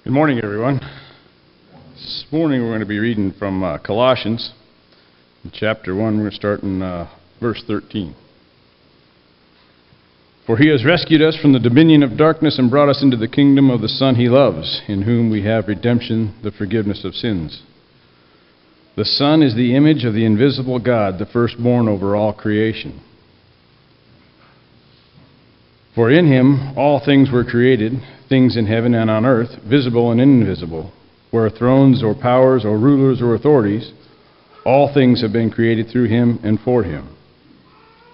Good morning, everyone. This morning we're going to be reading from Colossians, in chapter 1. We're going to start in verse 13. For he has rescued us from the dominion of darkness and brought us into the kingdom of the Son he loves, in whom we have redemption, the forgiveness of sins. The Son is the image of the invisible God, the firstborn over all creation. For in him all things were created, things in heaven and on earth, visible and invisible, whether thrones or powers or rulers or authorities, all things have been created through him and for him.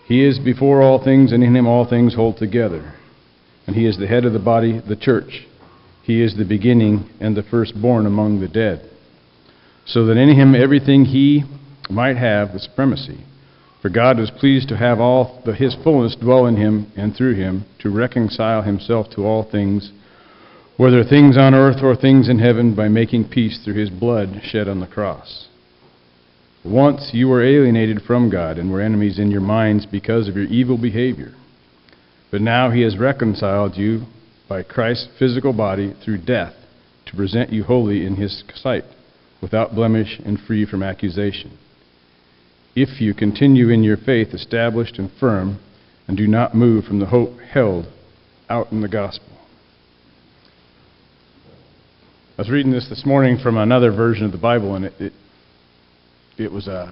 He is before all things, and in him all things hold together. And he is the head of the body, the church. He is the beginning and the firstborn among the dead, so that in him everything he might have the supremacy. For God was pleased to have all his fullness dwell in him and through him, to reconcile himself to all things, whether things on earth or things in heaven, by making peace through his blood shed on the cross. Once you were alienated from God and were enemies in your minds because of your evil behavior. But now he has reconciled you by Christ's physical body through death, to present you holy in his sight, without blemish and free from accusation. If you continue in your faith, established and firm, and do not move from the hope held out in the gospel. I was reading this morning from another version of the Bible, and it was a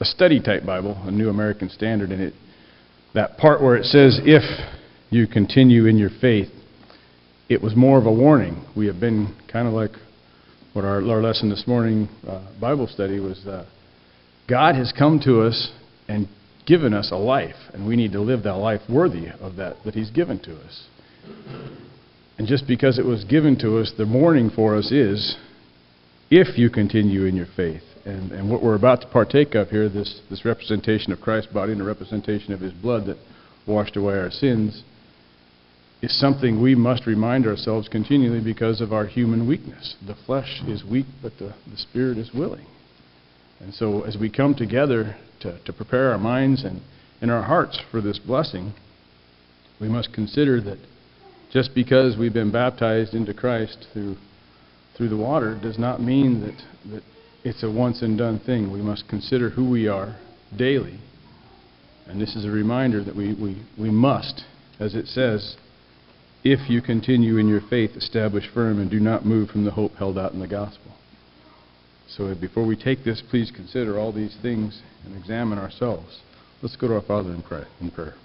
study type Bible, a New American Standard, and that part where it says, if you continue in your faith, it was more of a warning. We have been kind of like what our lesson this morning, Bible study, was God has come to us and given us a life, and we need to live that life worthy of that he's given to us. And just because it was given to us, the warning for us is, if you continue in your faith. And what we're about to partake of here, this representation of Christ's body and a representation of his blood that washed away our sins, is something we must remind ourselves continually because of our human weakness. The flesh is weak, but the spirit is willing. And so as we come together to prepare our minds and our hearts for this blessing, we must consider that just because we've been baptized into Christ through the water does not mean that it's a once and done thing. We must consider who we are daily. And this is a reminder that we must, as it says, if you continue in your faith, establish firm and do not move from the hope held out in the gospel. So before we take this, please consider all these things and examine ourselves. Let's go to our Father in prayer.